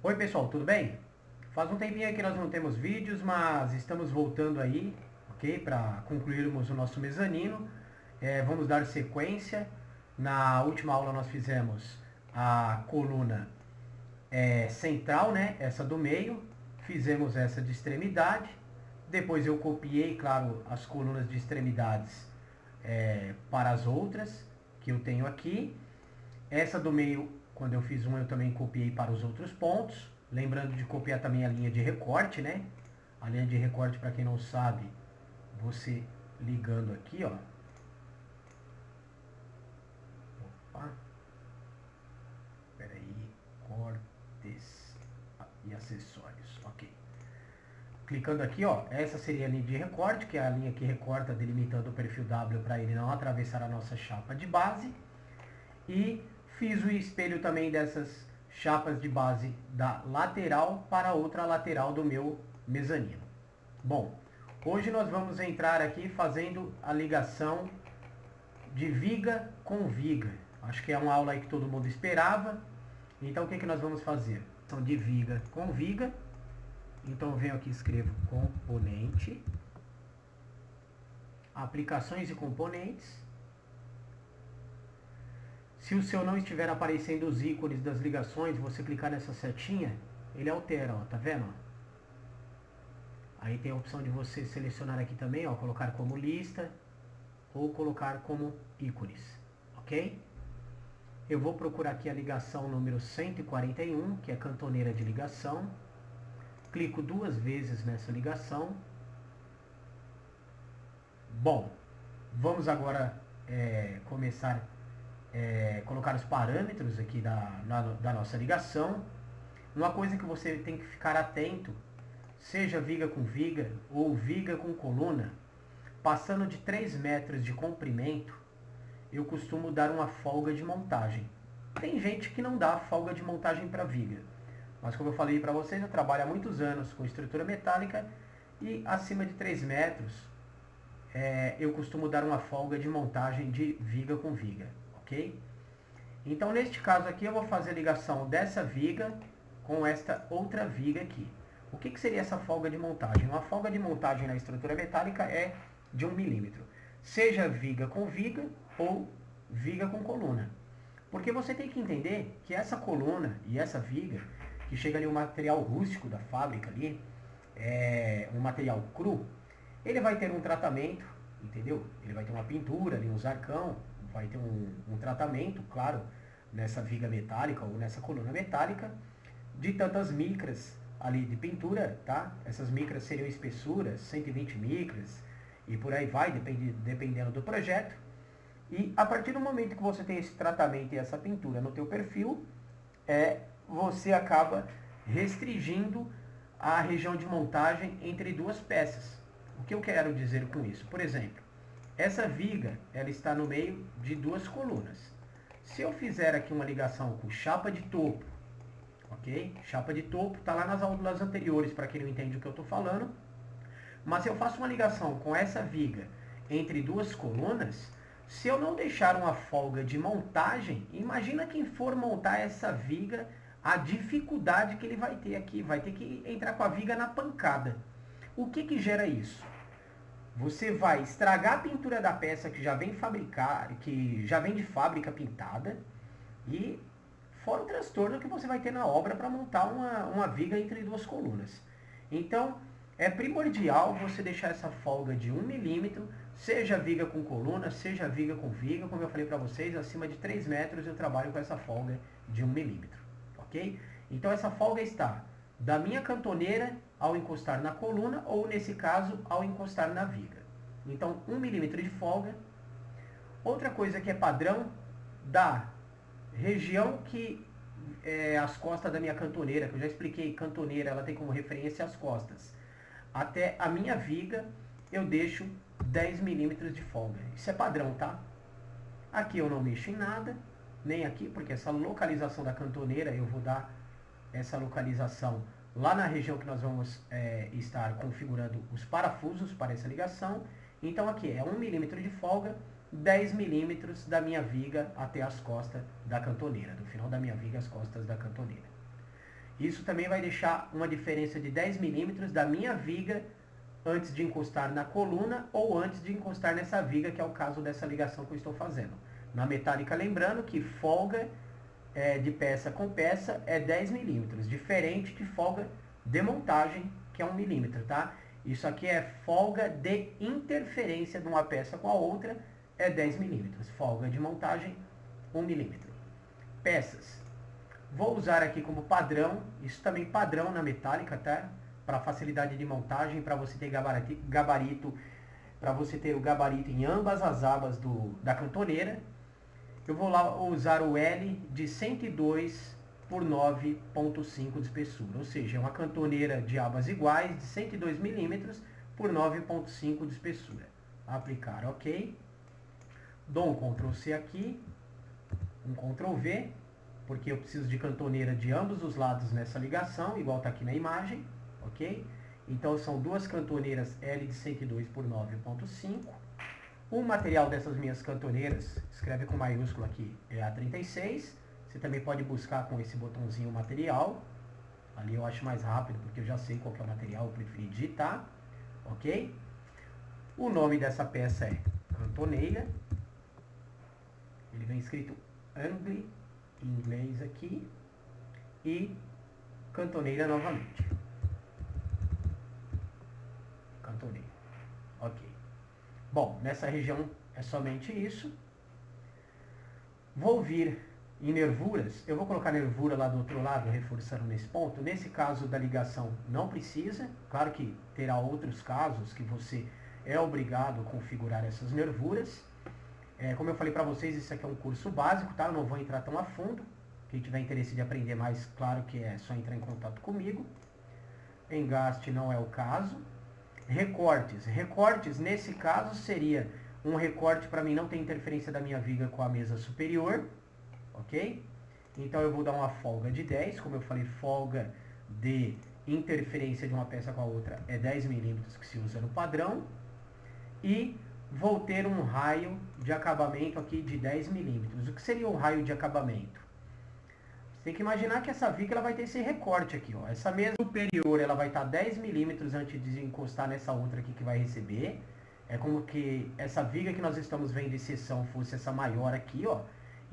Oi pessoal, tudo bem? Faz um tempinho aí que nós não temos vídeos, mas estamos voltando aí, ok? Para concluirmos o nosso mezanino. Vamos dar sequência. Na última aula nós fizemos a coluna central, né? Essa do meio. Fizemos essa de extremidade. Depois eu copiei, claro, as colunas de extremidades para as outras que eu tenho aqui. Essa do meio, quando eu fiz uma, eu também copiei para os outros pontos. Lembrando de copiar também a linha de recorte, né? A linha de recorte, para quem não sabe, você ligando aqui, ó. Opa. Espera aí. Cortes e acessórios. Ok. Clicando aqui, ó. Essa seria a linha de recorte, que é a linha que recorta delimitando o perfil W para ele não atravessar a nossa chapa de base. E fiz o espelho também dessas chapas de base da lateral para a outra lateral do meu mezanino. Bom, hoje nós vamos entrar aqui fazendo a ligação de viga com viga. Acho que é uma aula aí que todo mundo esperava. Então o que nós vamos fazer? São de viga com viga. Então eu venho aqui e escrevo componente, aplicações e componentes. Se o seu não estiver aparecendo os ícones das ligações, você clicar nessa setinha, ele altera, ó, tá vendo? Aí tem a opção de você selecionar aqui também, ó, colocar como lista ou colocar como ícones, ok? Eu vou procurar aqui a ligação número 141, que é a cantoneira de ligação. Clico duas vezes nessa ligação. Bom, vamos agora começar colocar os parâmetros aqui da nossa ligação. Uma coisa que você tem que ficar atento, seja viga com viga ou viga com coluna, passando de 3 metros de comprimento, eu costumo dar uma folga de montagem. Tem gente que não dá folga de montagem para viga, mas como eu falei para vocês, eu trabalho há muitos anos com estrutura metálica e acima de 3 metros eu costumo dar uma folga de montagem de viga com viga, ok? Então neste caso aqui eu vou fazer a ligação dessa viga com esta outra viga aqui. O que seria essa folga de montagem? Uma folga de montagem na estrutura metálica é de 1 milímetro. Seja viga com viga ou viga com coluna. Porque você tem que entender que essa coluna e essa viga, que chega ali um material rústico da fábrica ali, um material cru, ele vai ter um tratamento, entendeu? Ele vai ter uma pintura ali, um zarcão, vai ter um tratamento, claro, nessa viga metálica ou nessa coluna metálica, de tantas micras ali de pintura, tá? Essas micras seriam espessuras, 120 micras, e por aí vai, dependendo do projeto. E a partir do momento que você tem esse tratamento e essa pintura no teu perfil, você acaba restringindo a região de montagem entre duas peças. O que eu quero dizer com isso? Por exemplo, essa viga ela está no meio de duas colunas. Se eu fizer aqui uma ligação com chapa de topo, ok? Chapa de topo está lá nas aulas anteriores, para quem não entende o que eu estou falando. Mas se eu faço uma ligação com essa viga entre duas colunas, se eu não deixar uma folga de montagem, imagina quem for montar essa viga, a dificuldade que ele vai ter aqui. Vai ter que entrar com a viga na pancada. O que gera isso? Você vai estragar a pintura da peça que já vem de fábrica pintada, e fora o transtorno que você vai ter na obra para montar uma viga entre duas colunas. Então, é primordial você deixar essa folga de 1 milímetro, seja viga com coluna, seja viga com viga, como eu falei para vocês, acima de 3 metros eu trabalho com essa folga de 1 milímetro, ok? Então essa folga está da minha cantoneira ao encostar na coluna, ou nesse caso, ao encostar na viga. Então 1 milímetro de folga. Outra coisa que é padrão, da região que as costas da minha cantoneira, que eu já expliquei, cantoneira ela tem como referência as costas, até a minha viga eu deixo 10 milímetros de folga. Isso é padrão, tá? Aqui eu não mexo em nada, nem aqui, porque essa localização da cantoneira eu vou dar essa localização lá na região que nós vamos estar configurando os parafusos para essa ligação. Então aqui é 1 milímetro de folga, 10 milímetros da minha viga até as costas da cantoneira, do final da minha viga às costas da cantoneira. Isso também vai deixar uma diferença de 10 milímetros da minha viga antes de encostar na coluna ou antes de encostar nessa viga, que é o caso dessa ligação que eu estou fazendo. Na metálica, lembrando que folga de peça com peça é 10 milímetros, diferente de folga de montagem, que é 1 milímetro, tá? Isso aqui é folga de interferência de uma peça com a outra, é 10 milímetros. Folga de montagem, 1 milímetro. Peças. Vou usar aqui como padrão, isso também padrão na metálica, tá? Para facilidade de montagem, para você ter gabarito, para você ter o gabarito em ambas as abas da cantoneira. Eu vou lá usar o L de 102 por 9,5 de espessura, ou seja, é uma cantoneira de abas iguais de 102 milímetros por 9,5 de espessura. Aplicar OK. Dou um Ctrl C aqui, um Ctrl V, porque eu preciso de cantoneira de ambos os lados nessa ligação, igual está aqui na imagem, ok? Então são duas cantoneiras L de 102 por 9,5. O material dessas minhas cantoneiras, escreve com maiúsculo aqui, é A36. Você também pode buscar com esse botãozinho material. Ali eu acho mais rápido, porque eu já sei qual que é o material, eu preferi digitar, ok? O nome dessa peça é cantoneira. Ele vem escrito angle em inglês aqui. E cantoneira novamente. Cantoneira. Ok. Bom, nessa região é somente isso. Vou vir em nervuras. Eu vou colocar nervura lá do outro lado, reforçando nesse ponto. Nesse caso da ligação não precisa. Claro que terá outros casos que você é obrigado a configurar essas nervuras. Como eu falei para vocês, isso aqui é um curso básico, tá? Eu não vou entrar tão a fundo. Quem tiver interesse de aprender mais, claro que é só entrar em contato comigo. Engaste não é o caso. Recortes. Recortes, nesse caso, seria um recorte para mim não ter interferência da minha viga com a mesa superior. Ok? Então eu vou dar uma folga de 10. Como eu falei, folga de interferência de uma peça com a outra é 10 milímetros que se usa no padrão. E vou ter um raio de acabamento aqui de 10 milímetros. O que seria um raio de acabamento? Você tem que imaginar que essa viga ela vai ter esse recorte aqui. Ó. Essa mesa superior ela vai estar 10 milímetros antes de encostar nessa outra aqui que vai receber. É como que essa viga que nós estamos vendo em seção fosse essa maior aqui. Ó.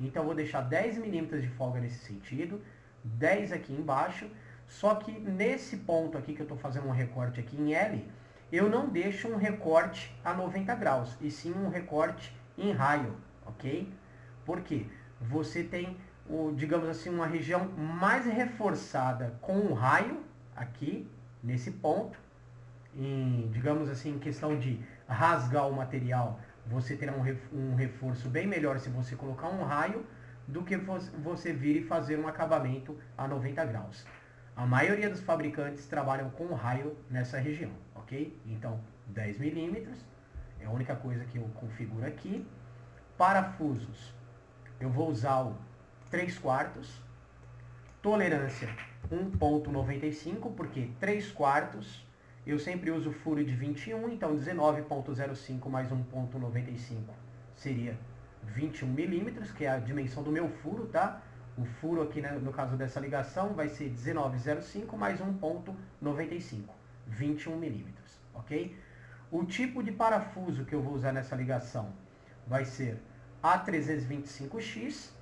Então eu vou deixar 10 milímetros de folga nesse sentido. 10 aqui embaixo. Só que nesse ponto aqui que eu estou fazendo um recorte aqui em L, eu não deixo um recorte a 90 graus, e sim um recorte em raio, ok? Porque você tem, digamos assim, uma região mais reforçada com um raio aqui, nesse ponto, digamos assim, em questão de rasgar o material, você terá um reforço bem melhor se você colocar um raio, do que você vir e fazer um acabamento a 90 graus. A maioria dos fabricantes trabalham com raio nessa região, ok? Então, 10 milímetros é a única coisa que eu configuro aqui. Parafusos, eu vou usar o 3/4. Tolerância, 1,95, porque 3/4 eu sempre uso furo de 21, então 19,05 mais 1,95 seria 21 milímetros, que é a dimensão do meu furo, tá? O furo aqui, né, no caso dessa ligação, vai ser 19,05 mais 1,95, 21 milímetros, ok? O tipo de parafuso que eu vou usar nessa ligação vai ser A325X.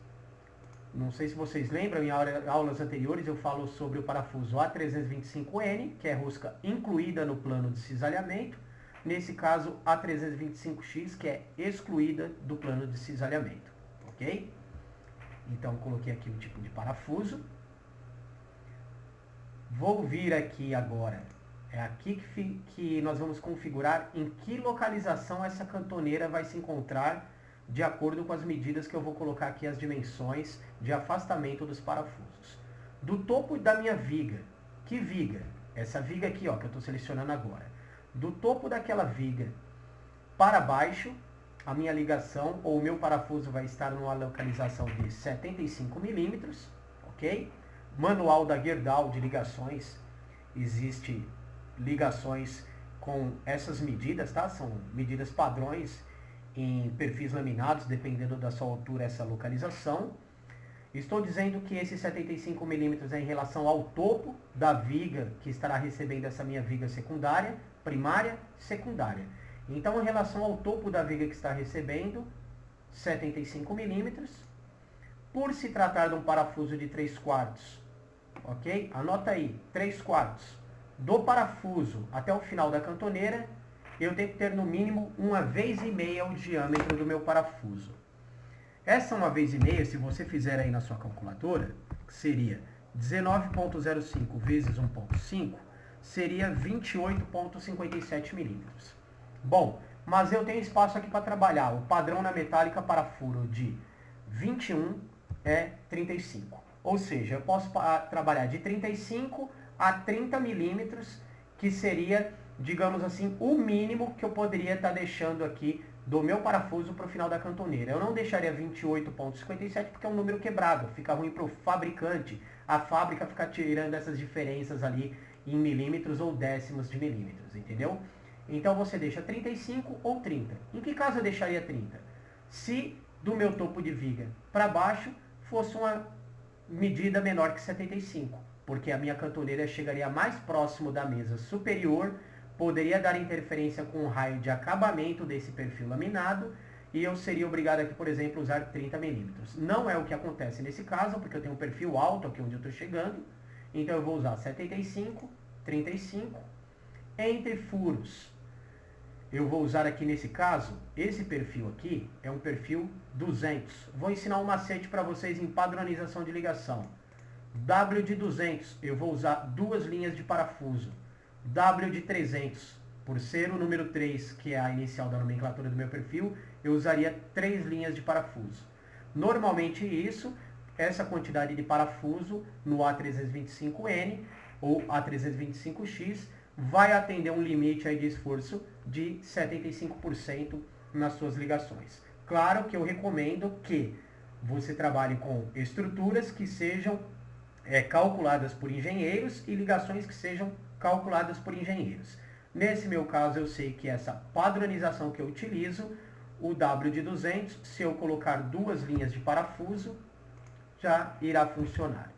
Não sei se vocês lembram, em aulas anteriores eu falo sobre o parafuso A325N, que é rosca incluída no plano de cisalhamento. Nesse caso, A325X, que é excluída do plano de cisalhamento, ok? Então, coloquei aqui o tipo de parafuso. Vou vir aqui agora. É aqui que nós vamos configurar em que localização essa cantoneira vai se encontrar, de acordo com as medidas que eu vou colocar aqui, as dimensões de afastamento dos parafusos. Do topo da minha viga. Que viga? Essa viga aqui, ó, que eu estou selecionando agora. Do topo daquela viga para baixo, a minha ligação ou o meu parafuso vai estar numa localização de 75 milímetros, ok? Manual da Gerdau de ligações, existe ligações com essas medidas, tá? São medidas padrões em perfis laminados, dependendo da sua altura, essa localização. Estou dizendo que esse 75 milímetros é em relação ao topo da viga que estará recebendo essa minha viga secundária, primária, secundária. Então, em relação ao topo da viga que está recebendo, 75 milímetros, por se tratar de um parafuso de 3/4, ok? Anota aí, 3/4. Do parafuso até o final da cantoneira, eu tenho que ter no mínimo 1,5 vezes o diâmetro do meu parafuso. Essa 1,5 vezes, se você fizer aí na sua calculadora, seria 19,05 vezes 1,5, seria 28,57 milímetros. Bom, mas eu tenho espaço aqui para trabalhar. O padrão na metálica para furo de 21 é 35. Ou seja, eu posso trabalhar de 35 a 30 milímetros, que seria, digamos assim, o mínimo que eu poderia estar deixando aqui do meu parafuso para o final da cantoneira. Eu não deixaria 28,57 porque é um número quebrado, fica ruim para o fabricante. A fábrica fica tirando essas diferenças ali em milímetros ou décimos de milímetros, entendeu? Então você deixa 35 ou 30. Em que caso eu deixaria 30? Se do meu topo de viga para baixo fosse uma medida menor que 75, porque a minha cantoneira chegaria mais próximo da mesa superior, poderia dar interferência com o raio de acabamento desse perfil laminado e eu seria obrigado aqui, por exemplo, a usar 30 milímetros. Não é o que acontece nesse caso, porque eu tenho um perfil alto aqui onde eu estou chegando, então eu vou usar 75, 35, entre furos. Eu vou usar aqui nesse caso, esse perfil aqui é um perfil 200. Vou ensinar um macete para vocês em padronização de ligação. W de 200, eu vou usar 2 linhas de parafuso. W de 300, por ser o número 3, que é a inicial da nomenclatura do meu perfil, eu usaria 3 linhas de parafuso. Normalmente isso, essa quantidade de parafuso no A325N ou A325X vai atender um limite aí de esforço de 75% nas suas ligações. Claro que eu recomendo que você trabalhe com estruturas que sejam calculadas por engenheiros e ligações que sejam calculadas por engenheiros. Nesse meu caso, eu sei que essa padronização que eu utilizo, o W de 200, se eu colocar 2 linhas de parafuso, já irá funcionar.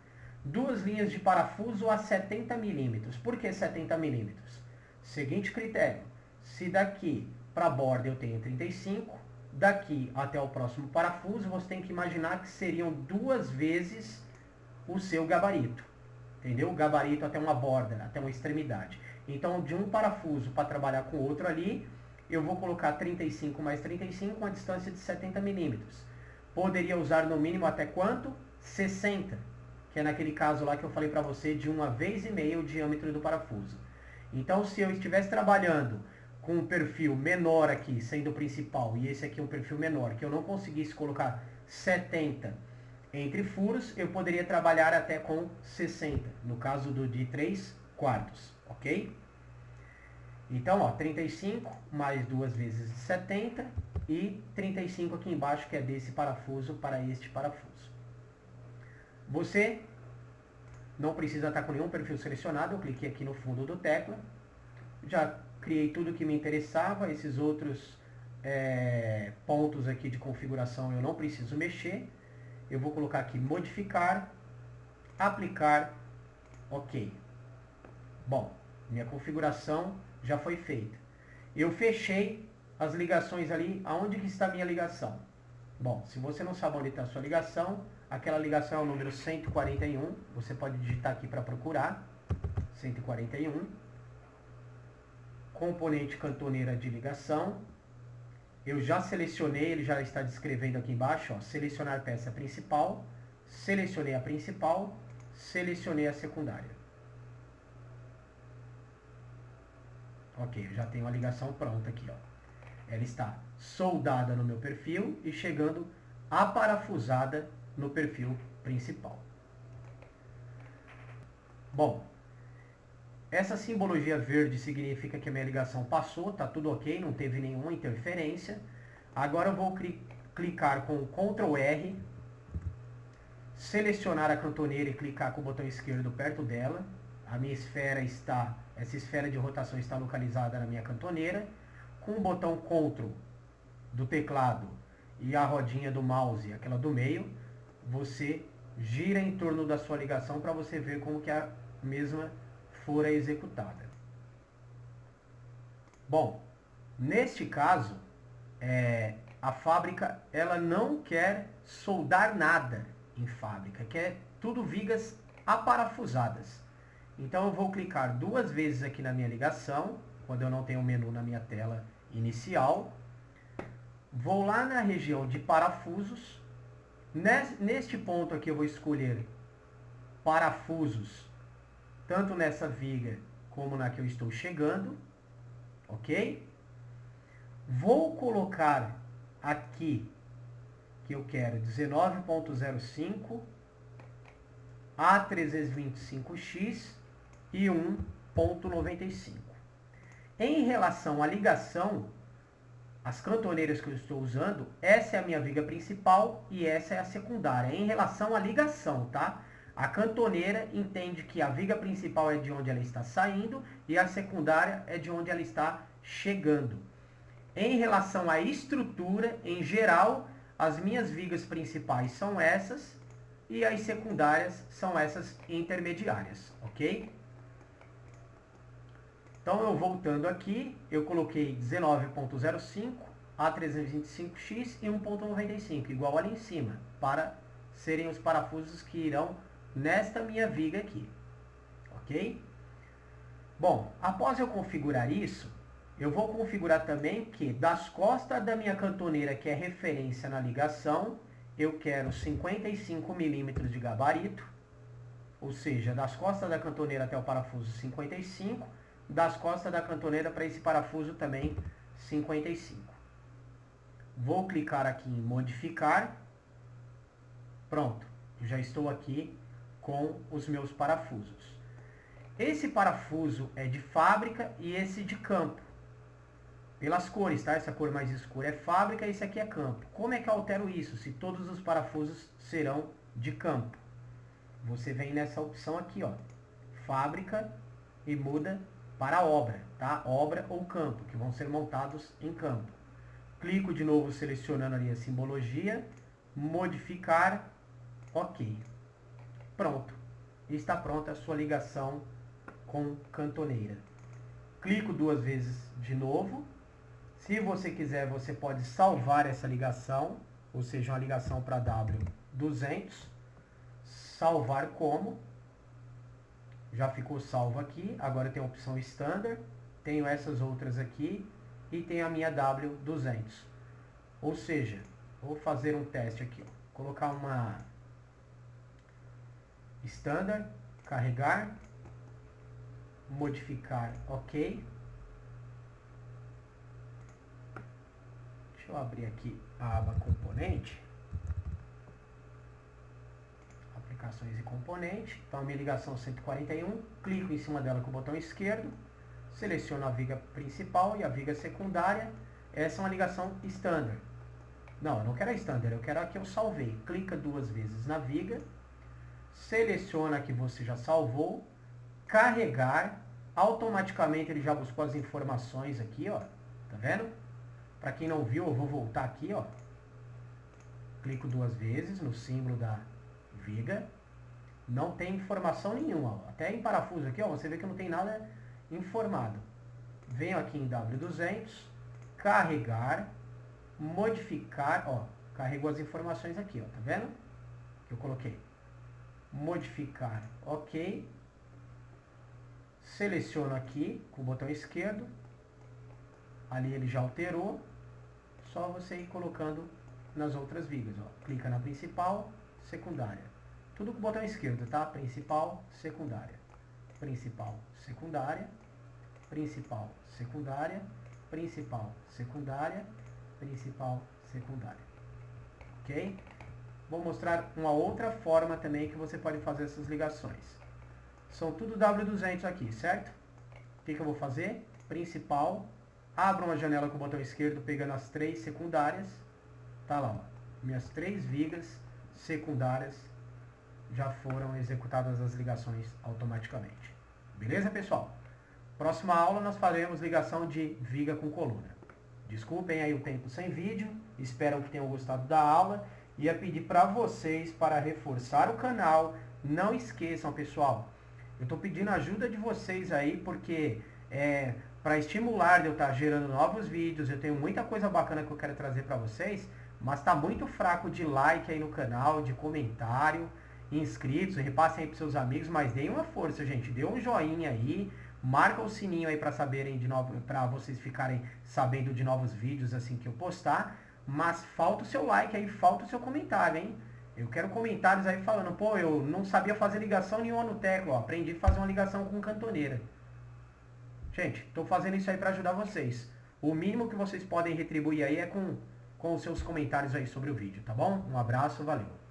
2 linhas de parafuso a 70 milímetros. Por que 70 milímetros? Seguinte critério. Se daqui para a borda eu tenho 35, daqui até o próximo parafuso, você tem que imaginar que seriam 2 vezes o seu gabarito. Entendeu? O gabarito até uma borda, até uma extremidade. Então, de um parafuso para trabalhar com o outro ali, eu vou colocar 35 mais 35, uma distância de 70 milímetros. Poderia usar no mínimo até quanto? 60, que é naquele caso lá que eu falei para você de 1,5 vezes o diâmetro do parafuso. Então, se eu estivesse trabalhando com um perfil menor aqui, sendo o principal, e esse aqui é um perfil menor, que eu não conseguisse colocar 70 entre furos, eu poderia trabalhar até com 60, no caso do de 3/4, ok? Então, ó, 35 mais 2 vezes 70 e 35 aqui embaixo, que é desse parafuso para este parafuso. Você não precisa estar com nenhum perfil selecionado, eu cliquei aqui no fundo do tecla, já criei tudo que me interessava, esses outros pontos aqui de configuração eu não preciso mexer. Eu vou colocar aqui modificar, aplicar, ok. Bom, minha configuração já foi feita. Eu fechei as ligações ali, aonde que está a minha ligação? Bom, se você não sabe onde está a sua ligação, aquela ligação é o número 141, você pode digitar aqui para procurar, 141, componente cantoneira de ligação. Eu já selecionei, ele já está descrevendo aqui embaixo, ó, selecionar peça principal, selecionei a principal, selecionei a secundária. Ok, eu já tenho a ligação pronta aqui, ó. Ela está soldada no meu perfil e chegando aparafusada no perfil principal. Bom, essa simbologia verde significa que a minha ligação passou, está tudo ok, não teve nenhuma interferência. Agora eu vou clicar com o Ctrl R, selecionar a cantoneira e clicar com o botão esquerdo perto dela. A minha esfera essa esfera de rotação está localizada na minha cantoneira. Com o botão Ctrl do teclado e a rodinha do mouse, aquela do meio, você gira em torno da sua ligação para você ver como que a mesma fora executada. Bom, neste caso, a fábrica ela não quer soldar nada em fábrica, quer tudo vigas aparafusadas. Então eu vou clicar 2 vezes aqui na minha ligação, quando eu não tenho o menu na minha tela inicial. Vou lá na região de parafusos. Neste ponto aqui eu vou escolher parafusos, tanto nessa viga como na que eu estou chegando, ok? Vou colocar aqui que eu quero 19.05 A325X e 1.95. Em relação à ligação, as cantoneiras que eu estou usando, essa é a minha viga principal e essa é a secundária. Em relação à ligação, tá? A cantoneira entende que a viga principal é de onde ela está saindo e a secundária é de onde ela está chegando. Em relação à estrutura, em geral, as minhas vigas principais são essas e as secundárias são essas intermediárias, ok? Então, eu voltando aqui, eu coloquei 19.05, A325X e 1.95, igual ali em cima, para serem os parafusos que irão nesta minha viga aqui, ok? Bom, após eu configurar isso, eu vou configurar também que das costas da minha cantoneira, que é referência na ligação, eu quero 55 milímetros de gabarito, ou seja, das costas da cantoneira até o parafuso 55, das costas da cantoneira para esse parafuso também 55. Vou clicar aqui em modificar. Pronto, já estou aqui com os meus parafusos. Esse parafuso é de fábrica e esse de campo. Pelas cores, tá? Essa cor mais escura é fábrica e esse aqui é campo. Como é que eu altero isso se todos os parafusos serão de campo? Você vem nessa opção aqui, ó, fábrica, e muda para obra, tá? Obra ou campo, que vão ser montados em campo. Clico de novo selecionando ali a simbologia, modificar, ok. Pronto, está pronta a sua ligação com cantoneira. Clico 2 vezes de novo. Se você quiser, você pode salvar essa ligação, ou seja, uma ligação para W200. Salvar como. Já ficou salvo aqui. Agora tem a opção Standard. Tenho essas outras aqui. E tenho a minha W200. Ou seja, vou fazer um teste aqui. Ó. Colocar uma Standard. Carregar. Modificar. Ok. Deixa eu abrir aqui a aba componente. Aplicações e componente. Então a minha ligação 141. Clico em cima dela com o botão esquerdo. Seleciono a viga principal e a viga secundária. Essa é uma ligação standard. Não, eu não quero a standard, eu quero a que eu salvei. Clica 2 vezes na viga. Seleciona a que você já salvou. Carregar. Automaticamente ele já buscou as informações aqui, ó. Tá vendo? Para quem não viu, eu vou voltar aqui, ó. Clico 2 vezes no símbolo da viga. Não tem informação nenhuma, ó. Até em parafuso aqui, ó, você vê que não tem nada informado. Venho aqui em W200, carregar, modificar, ó, carregou as informações aqui, ó, tá vendo? Que eu coloquei. Modificar, ok. Seleciono aqui com o botão esquerdo. Ali ele já alterou. Só você ir colocando nas outras vigas, ó. Clica na principal, secundária. Tudo com o botão esquerdo, tá? Principal, secundária. Principal, secundária. Principal, secundária. Principal, secundária. Principal, secundária. Ok? Vou mostrar uma outra forma também que você pode fazer essas ligações. São tudo W200 aqui, certo? O que eu vou fazer? Principal. Abro uma janela com o botão esquerdo, pegando as 3 secundárias. Tá lá, ó. Minhas 3 vigas secundárias já foram executadas as ligações automaticamente. Beleza, pessoal? Próxima aula nós faremos ligação de viga com coluna. Desculpem aí o tempo sem vídeo. Espero que tenham gostado da aula. ia pedir para vocês para reforçar o canal. Não esqueçam, pessoal, eu estou pedindo ajuda de vocês aí, porque para estimular de eu estar gerando novos vídeos, eu tenho muita coisa bacana que eu quero trazer para vocês, mas está muito fraco de like aí no canal, de comentário, inscritos, repassem aí para seus amigos, mas deem uma força, gente, dê um joinha aí, marca o sininho aí para saberem de novo, para vocês ficarem sabendo de novos vídeos assim que eu postar, mas falta o seu like aí, falta o seu comentário, hein? Eu quero comentários aí falando, pô, eu não sabia fazer ligação nenhuma no teclado, ó, aprendi a fazer uma ligação com cantoneira. Gente, estou fazendo isso aí para ajudar vocês. O mínimo que vocês podem retribuir aí é com os seus comentários aí sobre o vídeo, tá bom? Um abraço, valeu.